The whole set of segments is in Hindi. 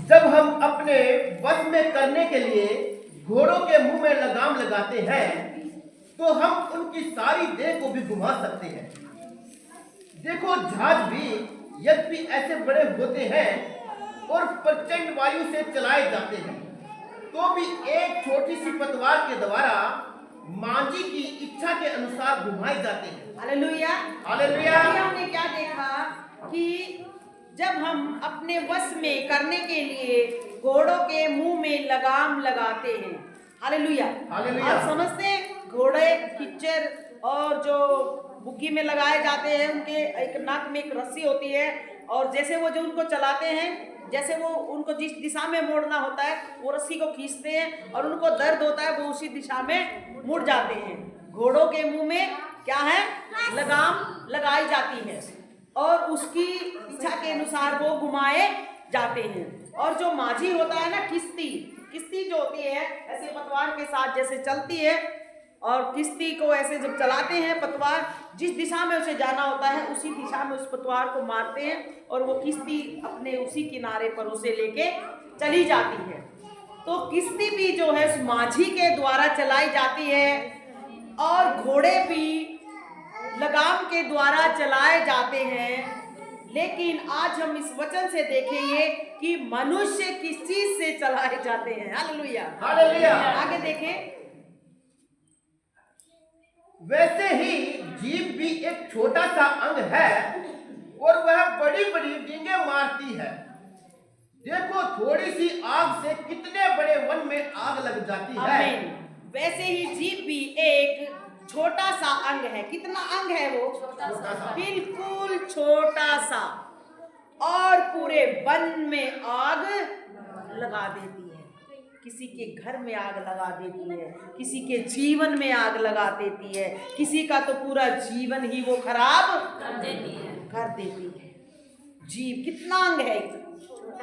जब हम अपने वश में करने के लिए घोड़ों के मुंह में लगाम लगाते हैं तो हम उनकी सारी देह को भी घुमा सकते हैं। देखो, जहाज भी यद्यपि ऐसे बड़े होते हैं और प्रचंड वायु से चलाए जाते हैं तो भी एक छोटी सी पतवार के द्वारा मांझी की इच्छा के अनुसार घुमाए जाते हैं। हालेलुया। हालेलुया। हमने क्या देखा कि जब हम अपने वश में करने के लिए घोड़ों के मुंह में लगाम लगाते हैं। हालेलुया। हालेलुया। आप समझते हैं, घोड़े खच्चर और जो बुग्गी में लगाए जाते हैं, उनके एक नाक में एक रस्सी होती है और जैसे वो जो उनको चलाते हैं, जैसे वो उनको जिस दिशा में मोड़ना होता है वो रस्सी को खींचते हैं और उनको दर्द होता है, वो उसी दिशा में मुड़ जाते हैं। घोड़ों के मुंह में क्या है? लगाम लगाई जाती है और उसकी इच्छा के अनुसार वो घुमाए जाते हैं। और जो माझी होता है ना, किश्ती जो होती है ऐसे पतवार के साथ जैसे चलती है और किश्ती को ऐसे जब चलाते हैं, पतवार जिस दिशा में उसे जाना होता है उसी दिशा में उस पतवार को मारते हैं और वो किश्ती अपने उसी किनारे पर उसे लेके चली जाती है। तो किश्ती भी जो है उस माझी के द्वारा चलाई जाती है और घोड़े भी लगाम के द्वारा चलाए जाते हैं। लेकिन आज हम इस वचन से देखेंगे कि मनुष्य किस चीज से चलाए जाते हैं। हालेलुया। हालेलुया। आगे देखें। वैसे ही जीभ भी एक छोटा सा अंग है और वह बड़ी बड़ी डींगे मारती है। देखो, थोड़ी सी आग से कितने बड़े वन में आग लग जाती है। आमीन। वैसे ही जीभ भी एक छोटा सा अंग है। कितना अंग है वो? बिल्कुल छोटा सा, और पूरे वन में आग लगा देती है। किसी के घर में आग लगा देती है, किसी के जीवन में आग लगा देती है, किसी का तो पूरा जीवन ही वो खराब कर देती है। जीव कितना अंग है?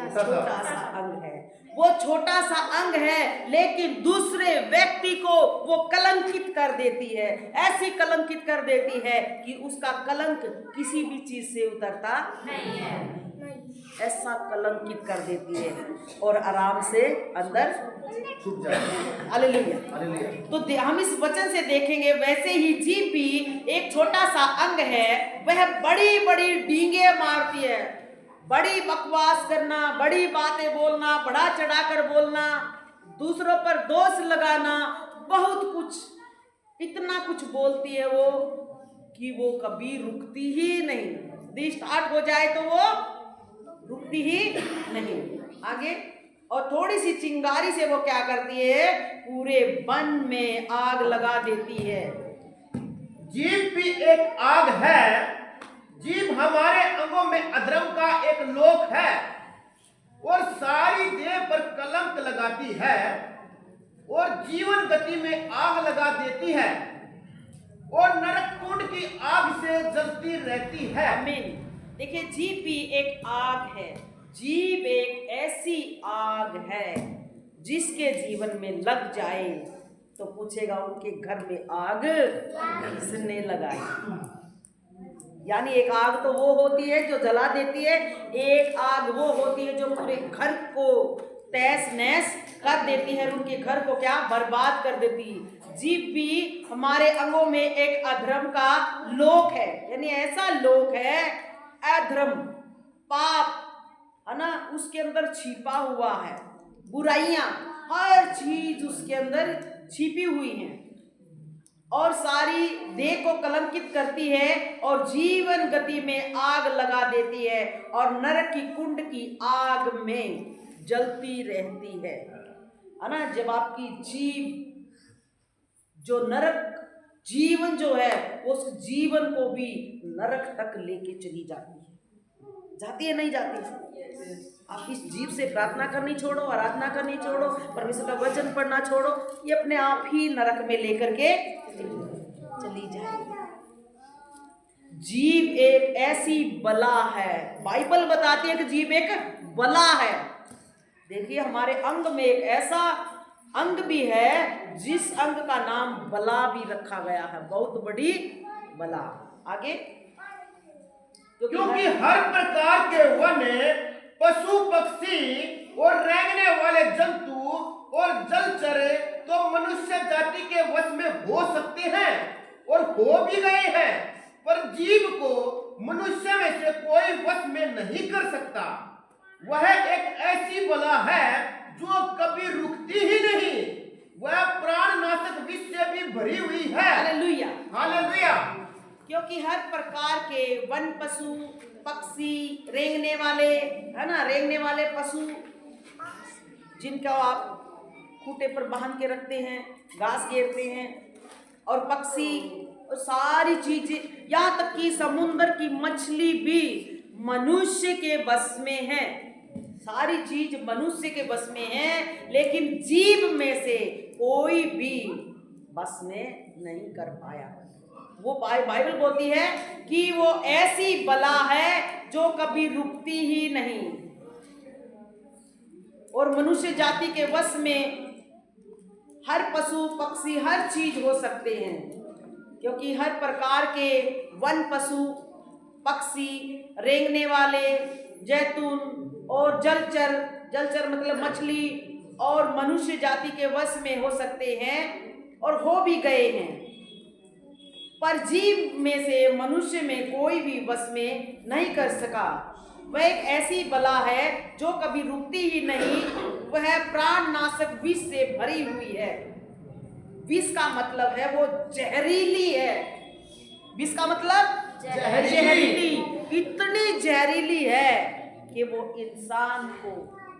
छोटा सा अंग है। वो छोटा सा अंग है लेकिन दूसरे व्यक्ति को वो कलंकित कर देती है। ऐसी कलंकित कर देती है कि उसका कलंक किसी भी चीज से उतरता नहीं है। ऐसा कलंकित कर देती है और आराम से अंदर छुप जाती है। हालेलुया। तो हम इस वचन से देखेंगे, वैसे ही जीभ भी एक छोटा सा अंग है, वह बड़ी बड़ी डींगे मारती है। बड़ी बकवास करना, बड़ी बातें बोलना, बढ़ा चढ़ाकर बोलना, दूसरों पर दोष लगाना, बहुत कुछ, इतना कुछ बोलती है वो कि वो कभी रुकती ही नहीं। यदि स्टार्ट हो जाए तो वो रुकती ही नहीं। आगे। और थोड़ी सी चिंगारी से वो क्या करती है? पूरे वन में आग लगा देती है। जीभ भी एक आग है। जीभ हमारे अंगों में अधर्म का एक लोक है और सारी देह पर कलंक लगाती है और जीवन गति में आग लगा देती है और नरक कुंड की आग से जलती रहती है। आमीन। देखिए, जीभ भी एक आग है। जीभ एक ऐसी आग है जिसके जीवन में लग जाए तो पूछेगा उनके घर में आग किसने लगाई। यानी एक आग तो वो होती है जो जला देती है, एक आग वो होती है जो पूरे घर को तहस नहस कर देती है, उनके घर को क्या बर्बाद कर देती है। जीभ भी हमारे अंगों में एक अधर्म का लोक है, यानी ऐसा लोक है, अधर्म पाप है ना, उसके अंदर छिपा हुआ है। बुराइयां, हर चीज उसके अंदर छिपी हुई है और सारी देह को कलंकित करती है और जीवन गति में आग लगा देती है और नरक की कुंड की आग में जलती रहती है ना। जब आपकी जीव जो नरक जीवन जो है उस जीवन को भी नरक तक लेके चली जाती है नहीं जाती है? आप इस जीव से प्रार्थना करनी छोड़ो, आराधना करनी छोड़ो, परमेश्वर का वचन पढ़ना छोड़ो, ये अपने आप ही नरक में लेकर के चली जाएगी। जीव एक ऐसी बला है, बाइबल बताती है कि जीव एक बला है। देखिए, हमारे अंग में एक ऐसा अंग भी है जिस अंग का नाम बला भी रखा गया है, बहुत बड़ी बला। आगे। क्योंकि हर प्रकार के वन, पशु पक्षी और रेंगने वाले जंतु और जलचर तो मनुष्य जाति के वश में हो सकते हैं और हो भी गए हैं, पर जीव को मनुष्य में से कोई वश में नहीं कर सकता। वह एक ऐसी बला है जो कभी रुकती ही नहीं, वह प्राणनाशक विष से भी भरी हुई है। Hallelujah, hallelujah. क्योंकि हर प्रकार के वन पशु, पक्षी, रेंगने वाले, है ना, रेंगने वाले पशु जिनका आप खूंटे पर बांध के रखते हैं, घास घेरते हैं, और पक्षी और सारी चीजें, यहाँ तक कि समुद्र की मछली भी मनुष्य के बस में है। सारी चीज मनुष्य के बस में है, लेकिन जीव में से कोई भी बस में नहीं कर पाया। वो बाइबल बोलती है कि वो ऐसी बला है जो कभी रुकती ही नहीं, और मनुष्य जाति के वश में हर पशु पक्षी हर चीज हो सकते हैं, क्योंकि हर प्रकार के वन पशु पक्षी, रेंगने वाले, जैतून और जलचर, जलचर मतलब मछली, और मनुष्य जाति के वश में हो सकते हैं और हो भी गए हैं, पर जीव में से मनुष्य में कोई भी वश में नहीं कर सका। वह एक ऐसी बला है जो कभी रुकती ही नहीं, वह प्राणनाशक विष से भरी हुई है। विष का मतलब है वो जहरीली है। विष का मतलब जहरीली, इतनी जहरीली है कि वो इंसान को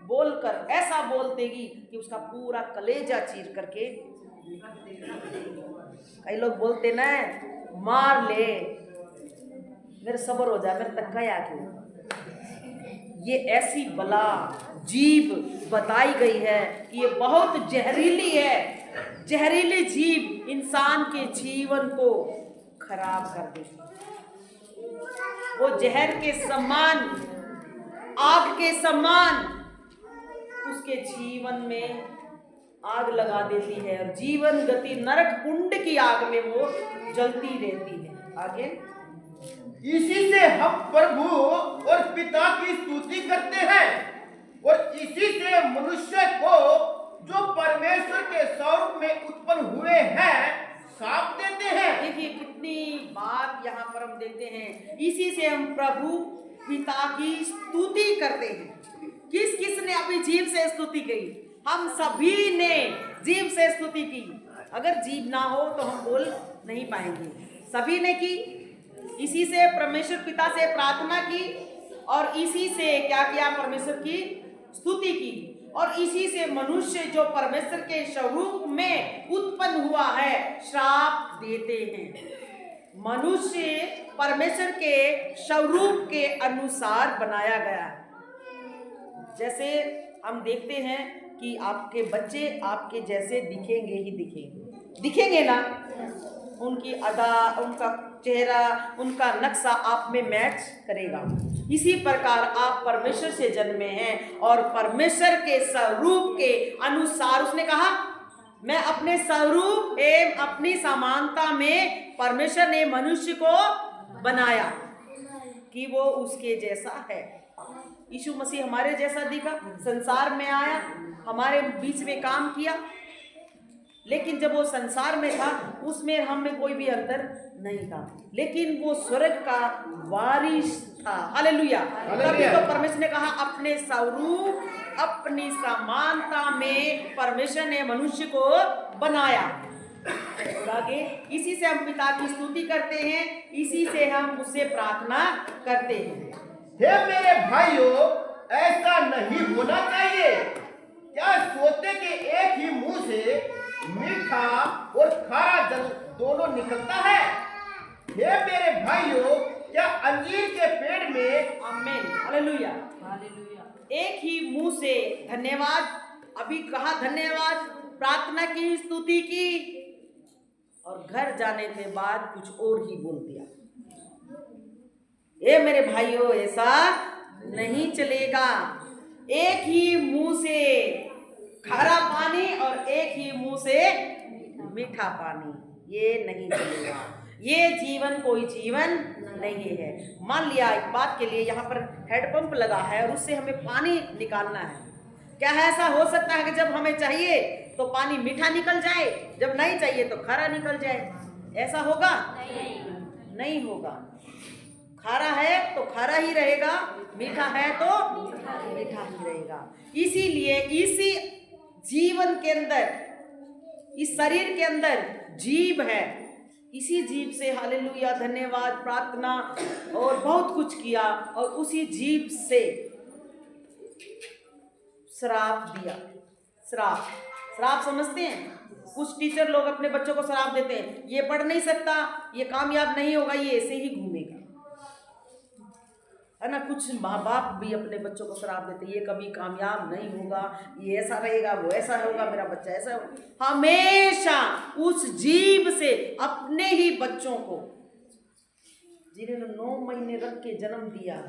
बोलकर ऐसा बोल देगी कि उसका पूरा कलेजा चीर करके। कई लोग बोलते ना, मार ले, मेरे सब्र हो जाए, मेरे तक गया क्यों। ये ऐसी बला जीव बताई गई है कि ये बहुत जहरीली है। जहरीली जीव इंसान के जीवन को खराब कर देती, वो जहर के समान, आग के समान उसके जीवन में आग लगा देती है, और जीवन गति नरक कुंड की आग में वो जलती रहती है। आगे, इसी से हम प्रभु और पिता की स्तुति करते हैं, और इसी से मनुष्य को जो परमेश्वर के स्वरूप में उत्पन्न हुए हैं साप देते हैं। देखिए कितनी बात यहाँ पर हम देखते हैं, इसी से हम प्रभु पिता की स्तुति करते हैं। किस किस ने अपनी जीव से स्तुति की? हम सभी ने जीव से स्तुति की। अगर जीव ना हो तो हम बोल नहीं पाएंगे। सभी ने की, इसी से परमेश्वर पिता से प्रार्थना की, और इसी से क्या किया, परमेश्वर की स्तुति की, और इसी से मनुष्य जो परमेश्वर के स्वरूप में उत्पन्न हुआ है श्राप देते हैं। मनुष्य परमेश्वर के स्वरूप के अनुसार बनाया गया है। जैसे हम देखते हैं कि आपके बच्चे आपके जैसे दिखेंगे ही दिखेंगे ना, उनकी अदा, उनका चेहरा, उनका नक्शा आप में मैच करेगा। इसी प्रकार आप परमेश्वर से जन्मे हैं, और परमेश्वर के स्वरूप के अनुसार उसने कहा, मैं अपने स्वरूप एवं अपनी समानता में परमेश्वर ने मनुष्य को बनाया कि वो उसके जैसा है। यीशु मसीह हमारे जैसा दिखा, संसार में आया, हमारे बीच में काम किया, लेकिन जब वो संसार में था उसमें हम में कोई भी अंतर नहीं था, लेकिन वो स्वर्ग का वारिस था। हालेलुया। तभी तो परमेश्वर ने कहा, अपने स्वरूप अपनी समानता में परमेश्वर ने मनुष्य को बनाया। आगे, इसी से हम पिता की स्तुति करते हैं, इसी से हम उससे प्रार्थना करते हैं। हे मेरे भाइयों, ऐसा नहीं होना चाहिए। क्या सोते कि एक ही मुंह से मीठा और खारा जल दोनों निकलता है? हे मेरे भाइयों, क्या अंजीर के पेड़ में, आमीन, हालेलुया, हालेलुया, एक ही मुंह से धन्यवाद, अभी कहा धन्यवाद, प्रार्थना की, स्तुति की, और घर जाने के बाद कुछ और ही बोल दिया। ये मेरे भाइयों, ऐसा नहीं चलेगा। एक ही मुंह से खारा पानी और एक ही मुंह से मीठा पानी, ये नहीं चलेगा। ये जीवन कोई जीवन नहीं है। मान लिया एक बात के लिए यहाँ पर हैंडपंप लगा है और उससे हमें पानी निकालना है, क्या है ऐसा हो सकता है कि जब हमें चाहिए तो पानी मीठा निकल जाए, जब नहीं चाहिए तो खारा निकल जाए? ऐसा होगा? नहीं होगा। खारा है तो खारा ही रहेगा, मीठा है तो मीठा ही रहेगा। इसीलिए इसी जीवन के अंदर, इस शरीर के अंदर जीभ है, इसी जीभ से हालेलुया धन्यवाद प्रार्थना और बहुत कुछ किया, और उसी जीभ से श्राप दिया। श्राप, श्राप समझते हैं? कुछ टीचर लोग अपने बच्चों को श्राप देते हैं, ये पढ़ नहीं सकता, ये कामयाब नहीं होगा, ये ऐसे ही घूमेगा, है ना। कुछ माँ बाप भी अपने बच्चों को श्राप देते हैं, ये कभी कामयाब नहीं होगा, ये ऐसा रहेगा, वो ऐसा होगा, मेरा बच्चा ऐसा होगा। हमेशा उस जीभ से अपने ही बच्चों को, जिन्होंने 9 महीने रख के जन्म दिया,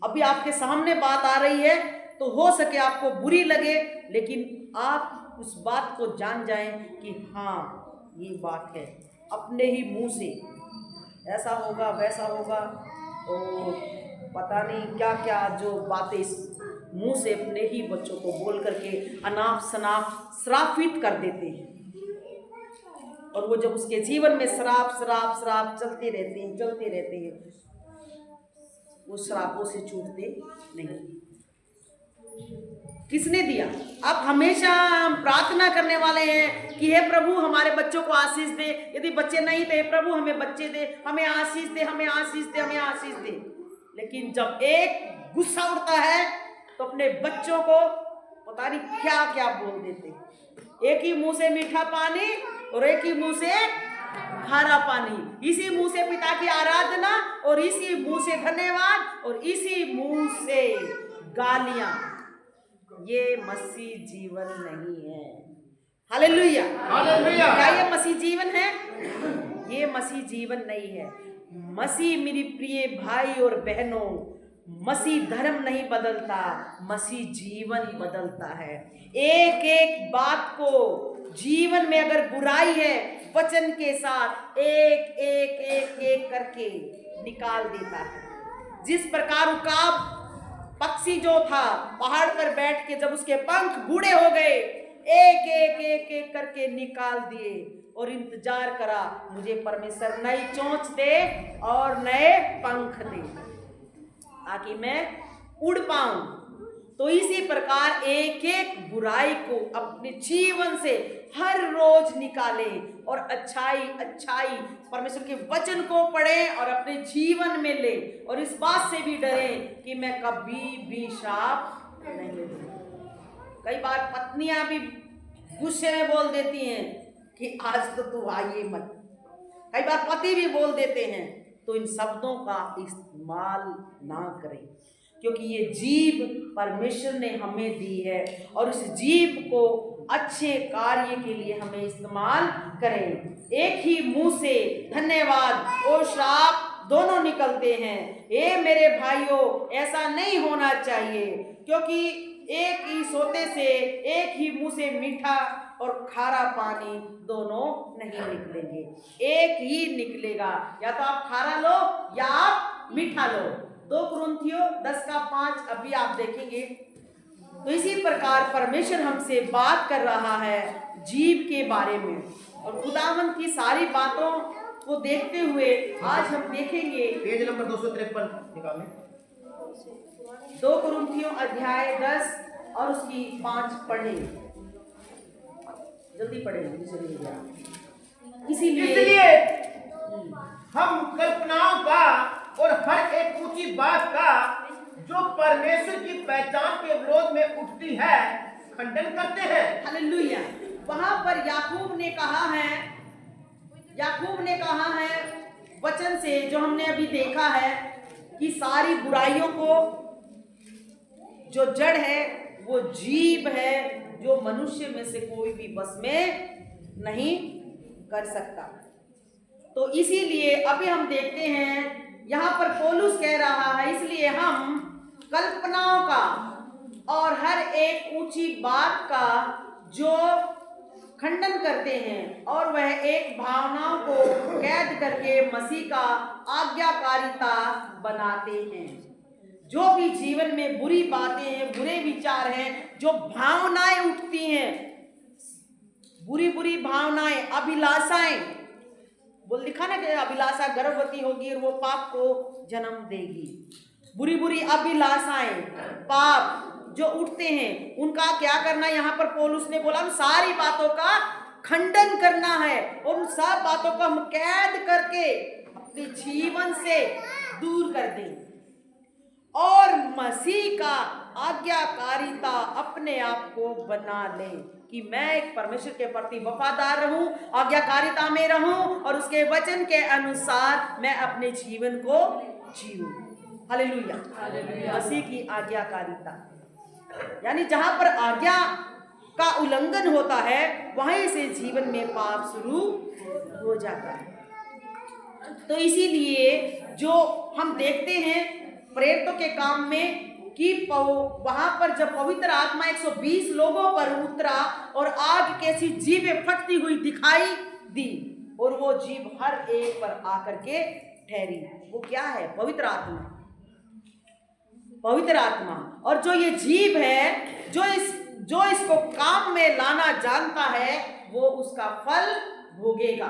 अभी आपके सामने बात आ रही है तो हो सके आपको बुरी लगे, लेकिन आप उस बात को जान जाएं कि हाँ ये बात है। अपने ही मुंह से ऐसा होगा वैसा होगा, और पता नहीं क्या क्या जो बातें मुंह से अपने ही बच्चों को बोल करके अनाप शनाप श्रापित कर देते हैं, और वो जब उसके जीवन में श्राप श्राप श्राप चलते रहते हैं, वो श्रापों से छूटते नहीं। किसने दिया? अब हमेशा हम प्रार्थना करने वाले हैं कि हे प्रभु हमारे बच्चों को आशीष दे, यदि बच्चे नहीं थे प्रभु हमें बच्चे दे, हमें आशीष दे, हमें आशीष दे, हमें आशीष दे। लेकिन जब एक गुस्सा उठता है तो अपने बच्चों को पता नहीं क्या क्या बोल देते, एक ही मुंह से मीठा पानी और एक ही मुंह से खारा पानी, इसी मुंह से पिता की आराधना और इसी मुंह से धन्यवाद और इसी मुंह से गालियां। ये मसीह जीवन नहीं है। Hallelujah, hallelujah. क्या ये मसीह जीवन है? ये मसीह जीवन नहीं है। मसीह मेरी प्रिय भाई और बहनों, मसीह धर्म नहीं बदलता, मसीह जीवन बदलता है। एक एक बात को जीवन में अगर बुराई है, वचन के साथ एक एक एक एक करके निकाल देता है। जिस प्रकार उकाब पक्षी जो था पहाड़ पर बैठ के जब उसके पंख बूढ़े हो गए, एक एक एक एक करके निकाल दिए और इंतजार करा मुझे परमेश्वर नई चोंच दे और नए पंख दे ताकि मैं उड़ पाऊं। तो इसी प्रकार एक एक बुराई को अपने जीवन से हर रोज निकाले और अच्छाई अच्छाई परमेश्वर के वचन को पढ़े और अपने जीवन में ले, और इस बात से भी डरे कि मैं कभी भी श्राप नहीं दूंगा। कई बार पत्नियां भी गुस्से में बोल देती हैं कि आज तो तू आइए मत, कई बार पति भी बोल देते हैं। तो इन शब्दों का इस्तेमाल ना करें, क्योंकि ये जीभ परमेश्वर ने हमें दी है और इस जीभ को अच्छे कार्य के लिए हमें इस्तेमाल करें। एक ही मुंह से धन्यवाद और श्राप दोनों निकलते हैं। ये मेरे भाइयों ऐसा नहीं होना चाहिए, क्योंकि एक ही सोते से एक ही मुंह से मीठा और खारा पानी दोनों नहीं निकलेंगे, एक ही निकलेगा। या तो आप खारा लो या आप मीठा लो। 2 कुरिन्थियों 10:5 अभी आप देखेंगे। तो इसी प्रकार परमेश्वर हमसे बात कर रहा है जीव के बारे में, और खुदावंत की सारी बातों को देखते हुए आज हम देखेंगे पेज नंबर 253 निकालें। 2 कुरिन्थियों अध्याय 10 और उसकी 5 पढ़े, जल्दी पढ़े। इसीलिए हम कल्पनाओं का और हर एक ऊंची बात का जो परमेश्वर की पहचान के विरोध में उठती है खंडन करते हैं। हालेलुया। वहां पर याकूब ने कहा है वचन से, जो हमने अभी देखा है कि सारी बुराइयों को जो जड़ है वो जीभ है, जो मनुष्य में से कोई भी बस में नहीं कर सकता। तो इसीलिए अभी हम देखते हैं यहाँ पर पौलुस कह रहा है, इसलिए हम कल्पनाओं का और हर एक ऊंची बात का जो खंडन करते हैं और वह एक भावनाओं को कैद करके मसीह का आज्ञाकारिता बनाते हैं। जो भी जीवन में बुरी बातें हैं, बुरे विचार हैं, जो भावनाएं उठती हैं, बुरी बुरी भावनाएं, अभिलाषाएं, बोल लिखा ना कि अभिलाषा गर्भवती होगी और वो पाप को जन्म देगी। बुरी बुरी अभिलाषाएं, पाप जो उठते हैं, उनका क्या करना, यहाँ पर पौलुस ने बोला सारी बातों का खंडन करना है और उन सब बातों को हम कैद करके अपने जीवन से दूर कर दें और मसीह का आज्ञाकारिता अपने आप को बना ले कि मैं एक परमेश्वर के प्रति वफादार रहूं, आज्ञाकारिता में रहूं और उसके वचन के अनुसार मैं अपने जीवन को जीऊं। हालेलुया। मसीह की आज्ञाकारिता यानी जहां पर आज्ञा का उल्लंघन होता है वहीं से जीवन में पाप शुरू हो जाता है। तो इसीलिए जो हम देखते हैं प्रेरितों के काम में कि वहां पर जब पवित्र आत्मा 120 लोगों पर उतरा और आग कैसी जीवें फटती हुई दिखाई दी और वो जीव हर एक पर आकर के ठहरी। वो क्या है? पवित्र आत्मा। पवित्र आत्मा। और जो ये जीव है, जो इसको काम में लाना जानता है, वो उसका फल भोगेगा।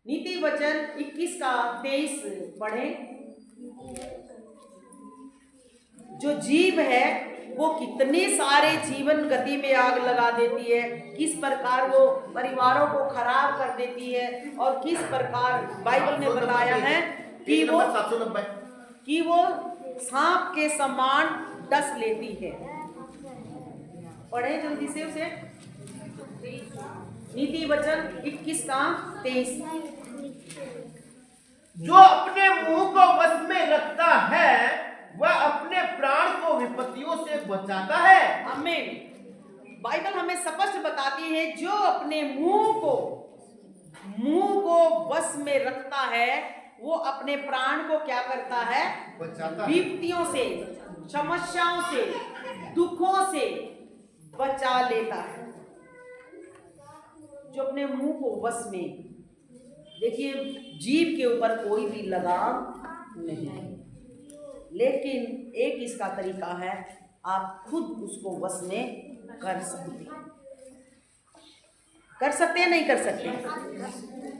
नीति वचन 21 का 23 पढ़ें। जो जीव है वो कितने सारे जीवन गति में आग लगा देती है, किस प्रकार वो परिवारों को खराब कर देती है और किस प्रकार बाइबल में बताया है कि वो सांप के समान डस लेती है। पढ़े जल्दी से उसे। नीति वचन 21 का 23। जो अपने मुंह को वश में रखता है वह अपने प्राण को विपत्तियों से बचाता है। आमीन। बाइबल हमें स्पष्ट बताती है जो अपने मुंह को वश में रखता है वो अपने प्राण को क्या करता है? बचाता है। विपत्तियों से, समस्याओं से, दुखों से बचा लेता है। जो अपने मुंह को वश में, देखिए जीभ के ऊपर कोई भी लगाम नहीं है, लेकिन एक इसका तरीका है, आप खुद उसको वश में कर सकते हैं नहीं कर सकते?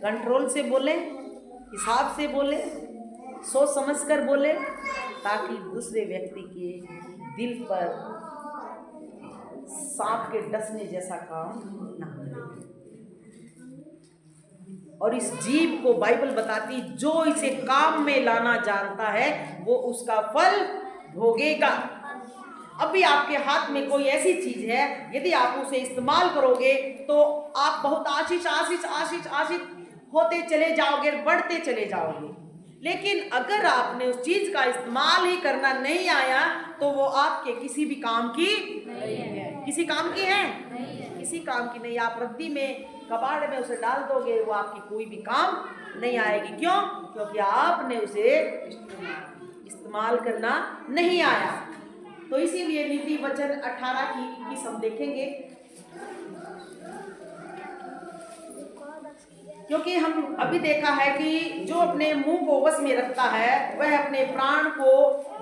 कंट्रोल से बोले, हिसाब से बोले, सोच समझ कर बोले, ताकि दूसरे व्यक्ति के दिल पर सांप के डसने जैसा काम ना हो। और इस जीव को बाइबल बताती जो इसे काम में लाना जानता है वो उसका फल भोगेगा। अभी आपके हाथ में कोई ऐसी चीज है, यदि आप उसे इस्तेमाल करोगे तो आप बहुत आशीष होते चले जाओगे, बढ़ते चले जाओगे। लेकिन अगर आपने उस चीज का इस्तेमाल ही करना नहीं आया तो वो आपके किसी भी काम की नहीं है। किसी काम की है? किसी काम की नहीं। आप रद्दी में, कबाड़ में उसे डाल दोगे, वो आपकी कोई भी काम नहीं आएगी। क्यों? क्योंकि आपने उसे इस्तेमाल करना नहीं आया। तो इसीलिए नीति वचन 18 की 21 हम देखेंगे, क्योंकि हम अभी देखा है कि जो अपने मुंह को वश में रखता है वह अपने प्राण को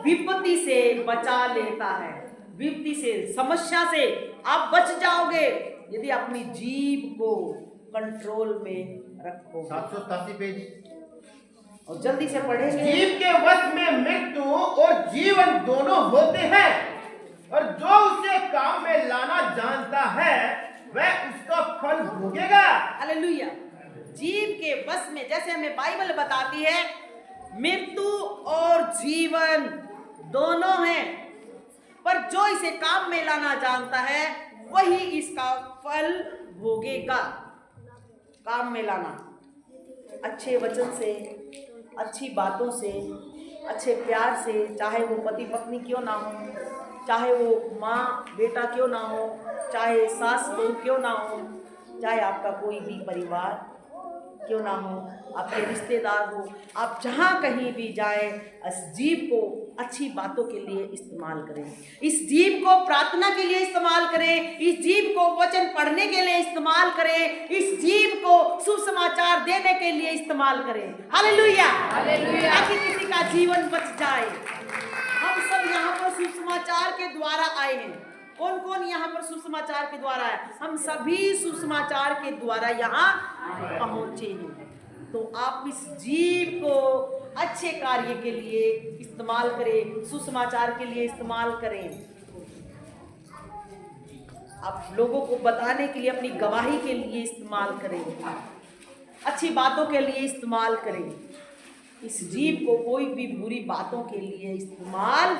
विपत्ति से बचा लेता है। विपत्ति से, समस्या से आप बच जाओगे यदि अपनी जीभ को कंट्रोल में रखो। 787 पेज। और जल्दी से पढ़ेंगे। जीव के वश में मृत्यु और जीवन दोनों होते हैं और जो उसे काम में लाना जानता है वह उसका फल भोगेगा। हालेलुया। जीव के वश में, जैसे हमें बाइबल बताती है, मृत्यु और जीवन दोनों हैं, पर जो इसे काम में लाना जानता है वही इसका फल भोगेगा। काम में लाना, अच्छे वचन से, अच्छी बातों से, अच्छे प्यार से, चाहे वो पति पत्नी क्यों ना हो, चाहे वो माँ बेटा क्यों ना हो, चाहे सास बहू क्यों ना हो, चाहे आपका कोई भी परिवार क्यों ना हो, आपके रिश्तेदार हो, आप जहाँ कहीं भी जाएं, इस जीव को अच्छी बातों के लिए इस्तेमाल करें, इस जीव को प्रार्थना के लिए इस्तेमाल करें, इस जीव को वचन पढ़ने के लिए इस्तेमाल करें, इस जीव को सुसमाचार देने के लिए इस्तेमाल करें। Hallelujah, hallelujah. ताकि किसी का जीवन बच जाए। द्वारा आए हैं। कौन कौन यहाँ पर सुसमाचार के द्वारा है? हम सभी सुसमाचार के द्वारा यहाँ पहुंचे हैं। तो आप इस जीव को अच्छे कार्य के लिए इस्तेमाल करें, सुसमाचार के लिए इस्तेमाल करें, आप लोगों को बताने के लिए, अपनी गवाही के लिए इस्तेमाल करें, अच्छी बातों के लिए इस्तेमाल करें। इस जीव को कोई भी बुरी बातों के लिए इस्तेमाल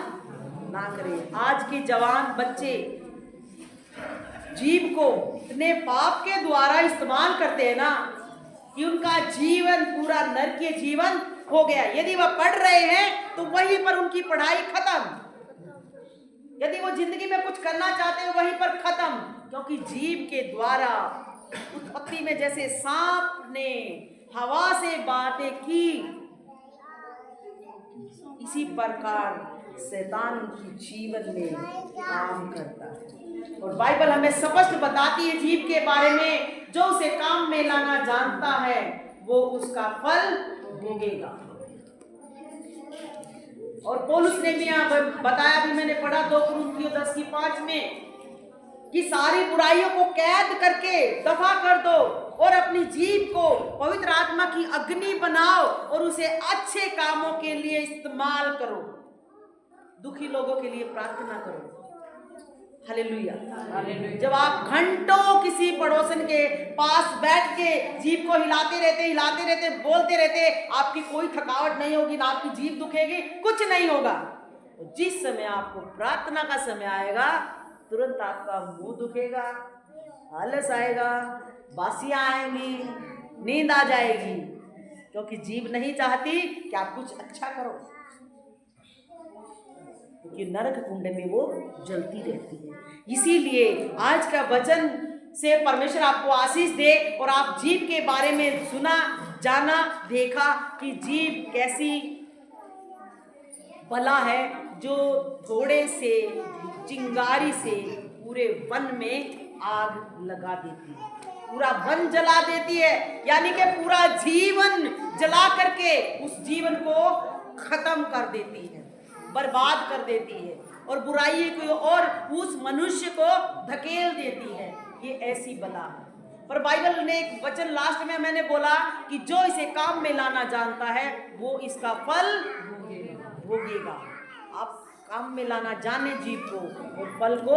ना करें। आज के जवान बच्चे जीव को इतने पाप के द्वारा इस्तेमाल करते हैं ना कि उनका जीवन पूरा नरकीय जीवन हो गया। यदि वह पढ़ रहे हैं तो वहीं पर उनकी पढ़ाई खत्म, यदि वो जिंदगी में कुछ करना चाहते हैं वहीं पर खत्म, क्योंकि जीव के द्वारा उत्पत्ति में जैसे सांप ने हवा से बातें की, इसी प्रकार शैतान उनकी जीवन में काम करता है। और बाइबल हमें स्पष्ट बताती है जीव के बारे में, जो उसे काम में लाना जानता है वो उसका फल भोगेगा। और पौलुस ने भी यहाँ बताया, भी मैंने पढ़ा 2 कुरिन्थियों 10:5 में, कि सारी बुराइयों को कैद करके दफा कर दो और अपनी जीभ को पवित्र आत्मा की अग्नि बनाओ और उसे अच्छे कामों के लिए इस्तेमाल करो। दुखी लोगों के लिए प्रार्थना करो। हालेलुया। जब आप घंटों किसी पड़ोसन के पास बैठ के जीभ को हिलाते रहते, बोलते रहते, आपकी कोई थकावट नहीं होगी, ना आपकी जीभ दुखेगी, कुछ नहीं होगा। जिस समय आपको प्रार्थना का समय आएगा, तुरंत आपका मुंह दुखेगा, आलस आएगा, बासियां आएंगी, नींद आ जाएगी, क्योंकि जीभ नहीं चाहती कि आप कुछ अच्छा करो, क्योंकि नरक कुंड में वो जलती रहती है। इसीलिए आज का वचन से परमेश्वर आपको आशीष दे और आप जीभ के बारे में सुना, जाना, देखा कि जीभ कैसी बला है, जो थोड़े से चिंगारी से पूरे वन में आग लगा देती है, पूरा वन जला देती है, यानी कि पूरा जीवन जला करके उस जीवन को खत्म कर देती है, बर्बाद कर देती है और बुराई को और उस मनुष्य को धकेल देती है। ये ऐसी बला है। पर बाइबल ने एक वचन लास्ट में मैंने बोला कि जो इसे काम में लाना जानता है वो इसका फल भोगेगा। आप काम में लाना जाने जीव को और फल को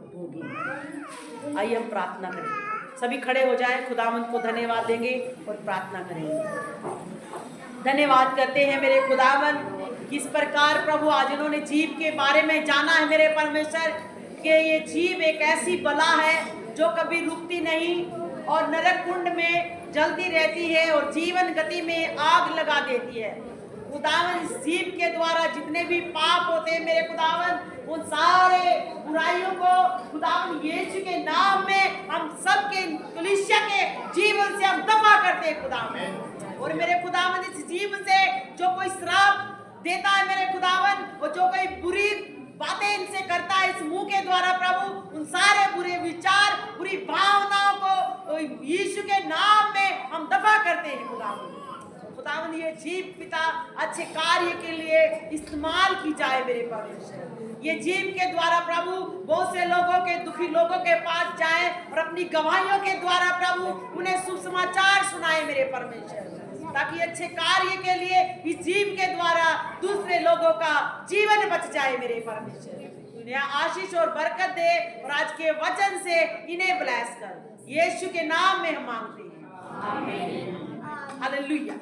भोगेंगे। आइए हम प्रार्थना करें। सभी खड़े हो जाएं, खुदावंत को धन्यवाद देंगे और प्रार्थना करेंगे। धन्यवाद करते हैं मेरे खुदावंत, किस प्रकार प्रभु आज इन्होंने जीव के बारे में जाना है मेरे परमेश्वर, कि ये जीव एक ऐसी बला है जो कभी रुकती नहीं और नरक कुंड में जलती रहती है और जीवन गति में आग लगा देती है। खुदावन, इस जीव के द्वारा जितने भी पाप होते हैं मेरे खुदावन, उन सारे बुराइयों को खुदावन यीशु के नाम में हम सबके कलीसिया के जीवन से हम दफा करते हैं खुदावन। और मेरे खुदावन, इस जीवन से जो कोई श्राप देता है मेरे खुदावन, और जो कोई बुरी बातें इनसे करता है इस मुंह के द्वारा, प्रभु उन सारे बुरे विचार, बुरी भावनाओं को यीशु के नाम में हम दफा करते हैं खुदावन। खुदावन, ये जीव पिता अच्छे कार्य के लिए इस्तेमाल की जाए मेरे परमेश्वर। ये जीव के द्वारा प्रभु बहुत से लोगों के, दुखी लोगों के पास जाए और अपनी गवाहियों के द्वारा प्रभु उन्हें सुसमाचार सुनाए मेरे परमेश्वर, ताकि अच्छे कार्य के लिए इस जीव के द्वारा दूसरे लोगों का जीवन बच जाए मेरे परमेश्वर। इन्हें आशीष और बरकत दे और आज के वचन से इन्हें ब्लेस कर, यीशु के नाम में हम मांगते हैं, आमीन। हालेलुया।